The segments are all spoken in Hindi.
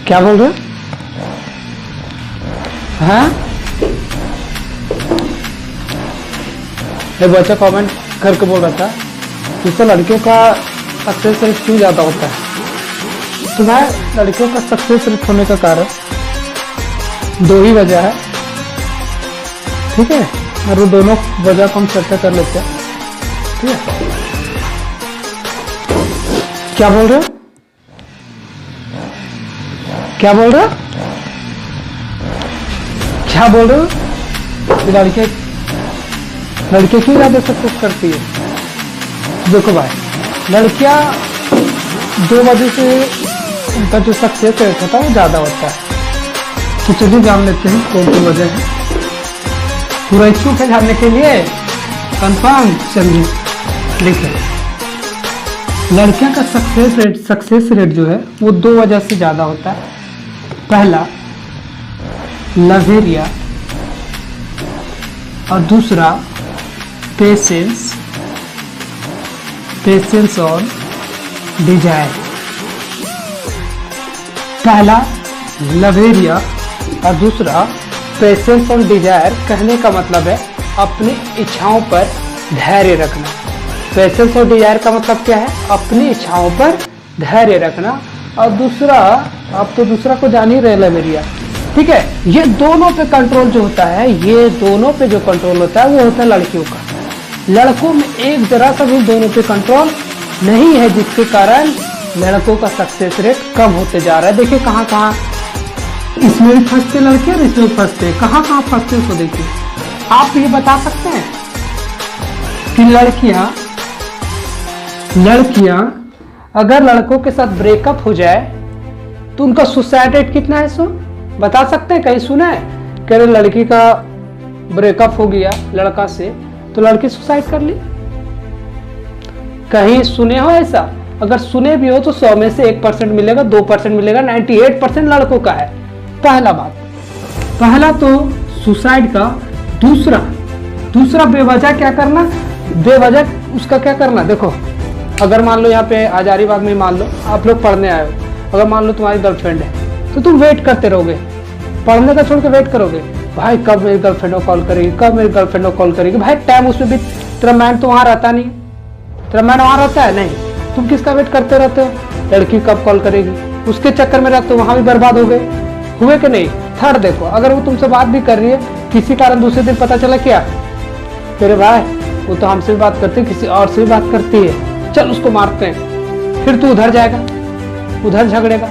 क्या बोल रहे हो? हाँ, एक बच्चा कमेंट करके बोल रहा था इससे लड़कियों का सक्सेस रेट क्यों ज़्यादा होता है। तो मैं लड़कियों का सक्सेस रेट होने का कारण दो ही वजह है, ठीक है, और वो दोनों वजह को हम चर्चा कर लेते हैं, ठीक है। क्या बोल रहे हो? क्या बोल रहे हो? क्या बोल रहे हो? लड़कियां क्यों ज्यादा सक्सेस करती है? देखो भाई, लड़कियां दो वजह से उनका जो सक्सेस रेट होता है वो ज्यादा होता है। तो चलिए जान लेते हैं कौन सी वजह है। पूरा इच्छुक है जानने के लिए? कंफर्म? चलिए देखिए, लड़कियों का सक्सेस रेट जो है वो दो वजह से ज्यादा होता है। पहला लव एरिया और दूसरा पेशेंस और डिजायर। पहला लव एरिया और दूसरा पेशेंस और डिजायर। कहने का मतलब है अपनी इच्छाओं पर धैर्य रखना। पेशेंस और डिजायर का मतलब क्या है? अपनी इच्छाओं पर धैर्य रखना। और दूसरा, आप तो दूसरा को जान ही रहे, लव एरिया, ठीक है। ये दोनों पे कंट्रोल जो होता है, ये दोनों पे जो कंट्रोल होता है वो होता है लड़कियों का। लड़कों में एक जरा सा भी दोनों पे कंट्रोल नहीं है, जिसके कारण लड़कों का सक्सेस रेट कम होते जा रहा है। देखिए कहाँ कहाँ इसमें भी फंसते लड़के और इसमें फंसते, कहाँ कहाँ फंसते उसको देखिए। आप ये बता सकते हैं कि लड़कियां अगर लड़कों के साथ ब्रेकअप हो जाए तो उनका सुसाइड रेट कितना है? सो बता सकते हैं? कहीं सुना है कि अरे लड़की का ब्रेकअप हो गया लड़का से तो लड़की सुसाइड कर ली? कहीं सुने हो ऐसा? अगर सुने भी हो तो 100 में से 1% मिलेगा, 2% मिलेगा, 98% लड़कों का है। पहला बात, पहला तो सुसाइड का। दूसरा बेवजह क्या करना? बेवजह उसका क्या करना? देखो, अगर मान लो यहाँ पे हजारीबाग में मान लो आप लोग पढ़ने आए हो, अगर मान लो तुम्हारी गर्लफ्रेंड है तो तुम वेट करते रहोगे, पढ़ने का छोड़ के वेट करोगे, भाई कब मेरी गर्लफ्रेंड को कॉल करेगी, कब मेरी गर्लफ्रेंड को कॉल करेगी। भाई टाइम उसमें भी तेरा माइंड तो वहाँ रहता नहीं, तेरा माइंड वहाँ रहता है नहीं, तुम किसका वेट करते रहते हो? लड़की कब कॉल करेगी, उसके चक्कर में रहते हो, वहाँ भी बर्बाद हो गए, हुए कि नहीं। थर्ड देखो, अगर वो तुमसे बात भी कर रही है, किसी कारण दूसरे दिन पता चला क्या, तेरे भाई वो तो हमसे भी बात करती है, किसी और से भी बात करती है, चल उसको मारते हैं, फिर तू उधर जाएगा, उधर झगड़ेगा।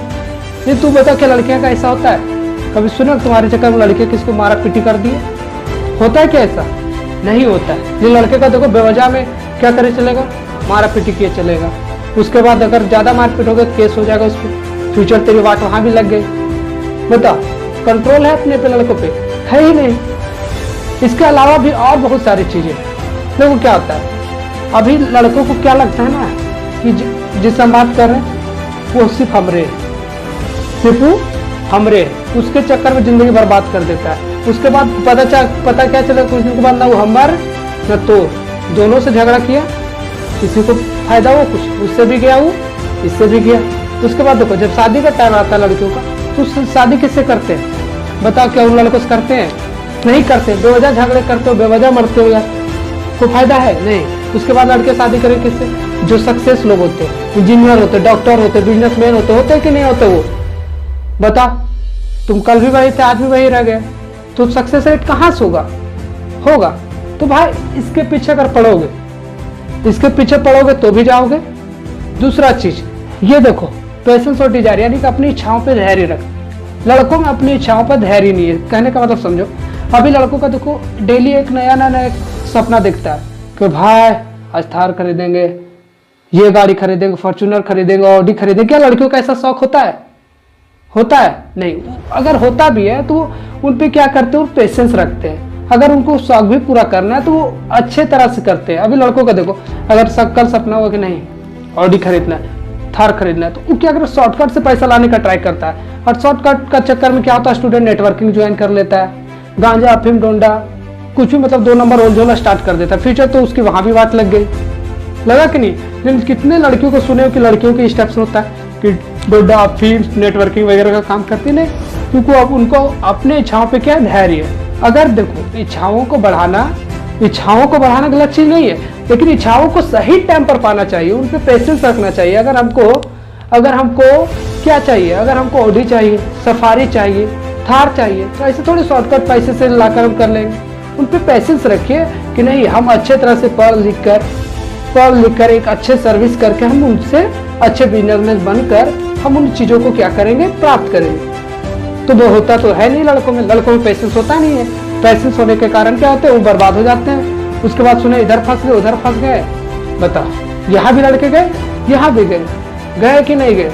ये तू बता क्या लड़कियां का ऐसा होता है? कभी सुना तुम्हारे चक्कर में लड़के किसको मारा पीटी कर दिए? होता है क्या ऐसा? नहीं होता है। ये लड़के का देखो बेवजह में क्या करे चलेगा, मारा पीटी किए चलेगा। उसके बाद अगर ज्यादा मारपीट हो गया तो केस हो जाएगा उस पर, फ्यूचर तेरी बात वहां भी लग गई। बता, कंट्रोल है अपने पे लड़कों पे? है ही नहीं। इसके अलावा भी और बहुत सारी चीजें। देखो क्या होता है, अभी लड़कों को क्या लगता है ना कि जिससे हम बात कर रहे हैं वो सिर्फ हमरे, उसके चक्कर में जिंदगी बर्बाद कर देता है। उसके बाद पता क्या चला, कुछ दिन के बाद ना वो हमर न तो दोनों से झगड़ा किया, किसी को फायदा हुआ, कुछ उससे भी गया, वो इससे भी गया। उसके बाद देखो जब शादी का टाइम आता है लड़कियों का, तो शादी किससे करते हैं? बताओ, क्या उन लड़कों से करते हैं? नहीं करते। बेवजह झगड़े करते हो, बेवजह मरते हो यार, कोई फायदा है नहीं। उसके बाद लड़के शादी करें किससे? जो सक्सेस लोग होते हैं, इंजीनियर होते, डॉक्टर होते, बिजनेसमैन होते कि नहीं होते? वो बता, तुम कल भी वही थे, आज भी वही रह गए, तो सक्सेस रेट कहाँ से होगा? तो भाई इसके पीछे अगर पढ़ोगे, इसके पीछे पढ़ोगे तो भी जाओगे। दूसरा चीज ये देखो, पेशेंस और डिजायर, यानी कि अपनी इच्छाओं पर धैर्य रख। लड़कों में अपनी इच्छाओं पर धैर्य नहीं है। कहने का मतलब समझो, अभी लड़कों का देखो डेली एक नया सपना दिखता है कि भाई आज थार खरीदेंगे, ये गाड़ी खरीदेंगे, फॉर्च्यूनर खरीदेंगे, ऑडी खरीदेंगे। क्या लड़कियों का ऐसा शौक होता है? नहीं। अगर होता भी है तो उन पे क्या करते हैं, पेशेंस रखते हैं। अगर उनको शौक भी पूरा करना है तो वो अच्छे तरह से करते हैं। अभी लड़कों का देखो, अगर कल सपना हो कि नहीं ऑडी खरीदना है, थार खरीदना है, तो वो क्या करे, शॉर्टकट से पैसा लाने का ट्राई करता है। और शॉर्टकट का चक्कर में क्या होता है, स्टूडेंट नेटवर्किंग ज्वाइन कर लेता है, गांजा अफीम डोंडा कुछ भी, मतलब 2 नंबर ओलझोला स्टार्ट कर देता है। फ्यूचर तो उसकी वहां भी बात लग गई, लगा कि नहीं? लेकिन कितने लड़कियों को सुने हो कि लड़कियों के स्टेप्स होता है कि डोडा फील्ड नेटवर्किंग वगैरह का काम करती नहीं, क्योंकि अब उनको अपने इच्छाओं पे क्या धैर्य है। अगर देखो इच्छाओं को बढ़ाना गलत चीज नहीं है, लेकिन इच्छाओं को सही टाइम पर पाना चाहिए, उन पे पेशेंस रखना चाहिए। अगर हमको क्या चाहिए, अगर हमको ऑडी चाहिए, सफारी चाहिए, थार चाहिए, तो ऐसे थोड़ी शॉर्टकट पैसे से लाकर हम कर लेंगे। उन पे पेशेंस रखिए कि नहीं, हम अच्छे तरह से पढ़ लिख कर एक अच्छे सर्विस करके हम उनसे अच्छे बिजनेसमैन बनकर हम उन चीज़ों को क्या करेंगे, प्राप्त करेंगे। तो वो होता तो है नहीं लड़कों में पेशेंस होता नहीं है। पेशेंस होने के कारण क्या होते हैं, वो बर्बाद हो जाते हैं। उसके बाद सुने इधर फंस गए उधर फंस गए, बता यहाँ भी लड़के गए यहाँ भी गए कि नहीं गए।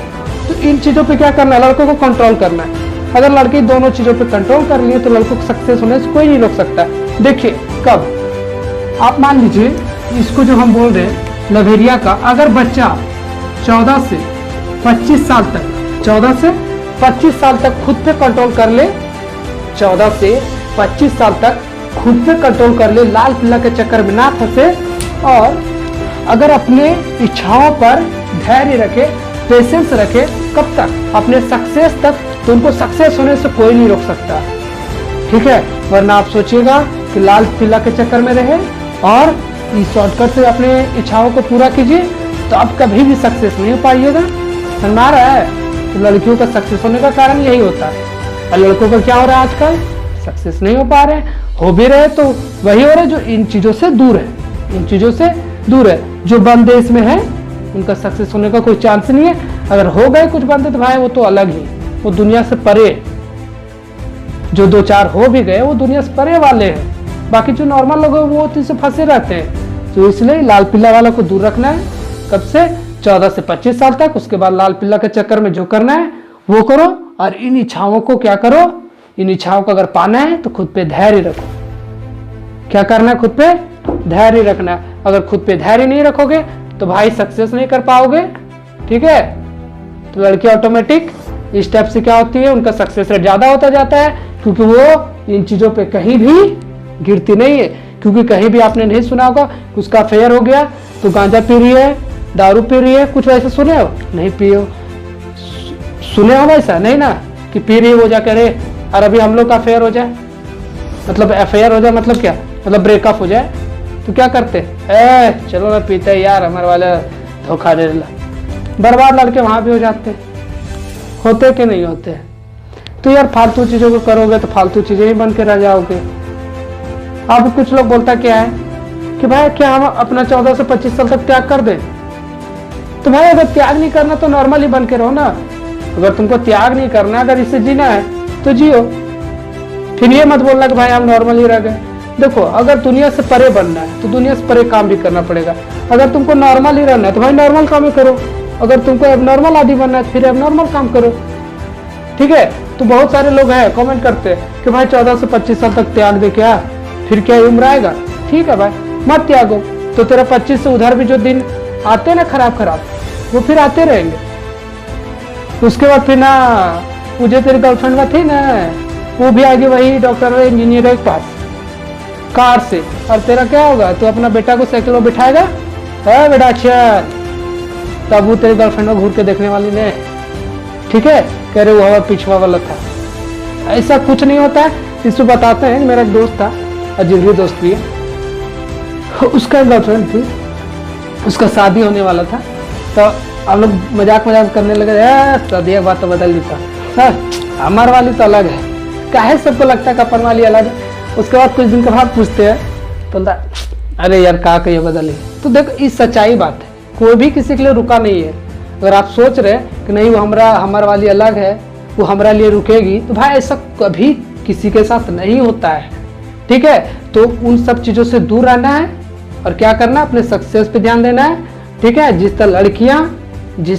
तो इन चीज़ों पे क्या करना है, लड़कों को कंट्रोल करना है। अगर लड़के दोनों चीज़ों पे कंट्रोल कर लिए तो लड़कों को सक्सेस होने से कोई नहीं रोक सकता। देखिए कब आप मान लीजिए इसको जो हम बोल रहे हैं लवेरिया का, अगर बच्चा 14 से 25 साल तक खुद पे कंट्रोल कर ले, 14 से 25 साल तक खुद पे कंट्रोल कर ले, लाल पीला के चक्कर में ना फंसे, और अगर अपने इच्छाओं पर धैर्य रखे, पेशेंस रखे, कब तक, अपने सक्सेस तक, तो उनको सक्सेस होने से कोई नहीं रोक सकता। ठीक है, वरना आप सोचिएगा कि लाल पीला के चक्कर में रहे और इस शॉर्टकट से अपने इच्छाओं को पूरा कीजिए, तो आप कभी भी सक्सेस नहीं हो पाइएगा। समझ रहा है, तो लड़कियों का सक्सेस होने का कारण यही होता है। और लड़कों का क्या हो रहा है आजकल, सक्सेस नहीं हो पा रहे, हो भी रहे तो वही हो रहे जो इन चीजों से दूर है, जो बंद देश में है उनका सक्सेस होने का कोई चांस नहीं है। अगर हो गए कुछ बंदे तो भाई वो तो अलग ही, वो दुनिया से परे। जो 2-4 हो भी गए वो दुनिया से परे वाले हैं, बाकी जो नॉर्मल लोग हैं वो तो इससे फंसे रहते हैं। तो इसलिए लाल पीला वाला को दूर रखना है। कब से, 14 से 25 साल तक। उसके बाद लाल पीला के चक्कर में जो करना है वो करो, और इन इच्छाओं को क्या करो, इन इच्छाओं को अगर पाना है तो खुद पे धैर्य रखो। क्या करना है, खुद पे धैर्य रखना है। अगर खुद पे धैर्य नहीं रखोगे तो भाई सक्सेस नहीं कर पाओगे। ठीक है, तो लड़की ऑटोमेटिक इस स्टेप से क्या होती है, उनका सक्सेस रेट ज्यादा होता जाता है, क्योंकि वो इन चीजों पे कहीं भी गिरती नहीं है। क्योंकि कहीं भी आपने नहीं सुना होगा उसका अफेयर हो गया तो गांजा पी रही है, दारू पी रही है, कुछ वैसे सुने हो, नहीं पियो, सुने हो वैसा नहीं ना, कि पी रही है वो जाकर और अभी हम लोग का अफेयर हो जाए, मतलब अफेयर हो जाए मतलब क्या, मतलब ब्रेकअप हो जाए, तो क्या करते, चलो ना पीते यार, हमारे वाले धोखा दे रहा, बर्बाद लड़के वहां भी हो जाते, होते कि नहीं होते। तो यार फालतू चीजों को करोगे तो फालतू चीजें ही बन के रह जाओगे। अब कुछ लोग बोलता क्या है कि भाई क्या हम अपना 14 से 25 साल तक त्याग कर दें, तो भाई अगर त्याग नहीं करना तो नॉर्मल ही बन के रहो ना। अगर तुमको त्याग नहीं करना, अगर इससे जीना है तो जियो, फिर ये मत बोलना कि भाई हम नॉर्मल ही रह गए। देखो अगर दुनिया से परे बनना है तो दुनिया से परे काम भी करना पड़ेगा। अगर तुमको नॉर्मल ही रहना है तो भाई नॉर्मल काम ही करो, अगर तुमको एबनॉर्मल आदि बनना है तो फिर एबनॉर्मल काम करो। ठीक है, तो बहुत सारे लोग हैं कमेंट करते हैं कि भाई 14 से 25 साल तक त्याग दे, क्या फिर क्या उम्र आएगा। ठीक है भाई, मत त्यागो, तो तेरा 25 से उधर भी जो दिन आते ना खराब वो फिर आते रहेंगे। उसके बाद फिर ना मुझे तेरी गर्लफ्रेंड में थी ना, वो भी आगे वही डॉक्टर इंजीनियर के पास कार से, और तेरा क्या होगा, तू अपना बेटा को साइकिल में बिठाएगा, है बेटा अच्छा, तब वो तेरी गर्लफ्रेंड को घूर के देखने वाली ने, ठीक है, कह रहे वो हवा पिछवा वाला था। ऐसा कुछ नहीं होता है। इसको बताते हैं, मेरा एक दोस्त था, अजीबरी दोस्त भी है, उसका गर्लफ्रेंड थी, उसका शादी होने वाला था, तो हम लोग मजाक करने लगे, शादी बात तो बदल देता, हमार वाली तो अलग है, काहे सबको लगता है कपन वाली अलग है। उसके बाद कुछ दिन के बाद पूछते हैं तो अरे यार का ये बदली। तो देखो ये सच्चाई बात है, कोई भी किसी के लिए रुका नहीं है। अगर आप सोच रहे कि नहीं वो हमारा वाली अलग है, वो हमारा लिए रुकेगी, तो भाई ऐसा कभी किसी के साथ नहीं होता है। ठीक है, तो उन सब चीजों से दूर रहना है और क्या करना, अपने सक्सेस पे ध्यान देना है। ठीक है, जिस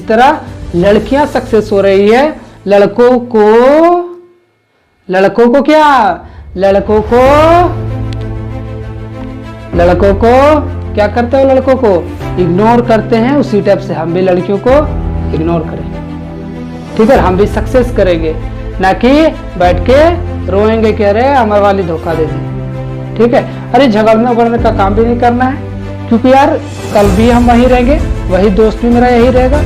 तरह लड़कियां सक्सेस हो रही है, लड़कों को क्या करते हो, लड़कों को इग्नोर करते हैं। उसी टाइप से हम भी लड़कियों को इग्नोर करेंगे। ठीक है, हम भी सक्सेस करेंगे, ना कि बैठ के रोएंगे कह रहे हमारे वाली धोखा दे दी। ठीक है, अरे झगड़ने उगड़ने का काम भी नहीं करना है, क्योंकि यार कल भी हम वहीं रहेंगे, वही दोस्त भी मेरा यही रहेगा,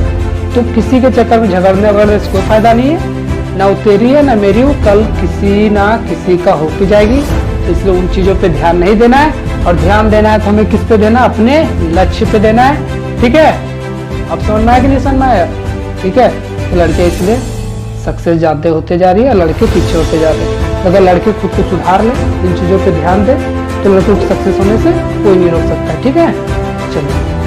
तो किसी के चक्कर में झगड़ने वगड़ने से कोई फायदा नहीं है, ना वो तेरी है ना मेरी हो, कल किसी ना किसी का हो के जाएगी। तो इसलिए उन चीजों पे ध्यान नहीं देना है, और ध्यान देना है तो हमें किस पे देना, अपने लक्ष्य पे देना है। ठीक है, अब समझ में आया कि नहीं समझ में आया? ठीक है, तो लड़के इसलिए सक्सेस ज्यादा होते जा रही है, लड़के पीछे होते जा रहे हैं। अगर लड़के खुद को सुधार ले, इन चीजों पे ध्यान दे, तो लड़कों को सक्सेस होने से कोई नहीं रोक सकता। ठीक है, चलिए।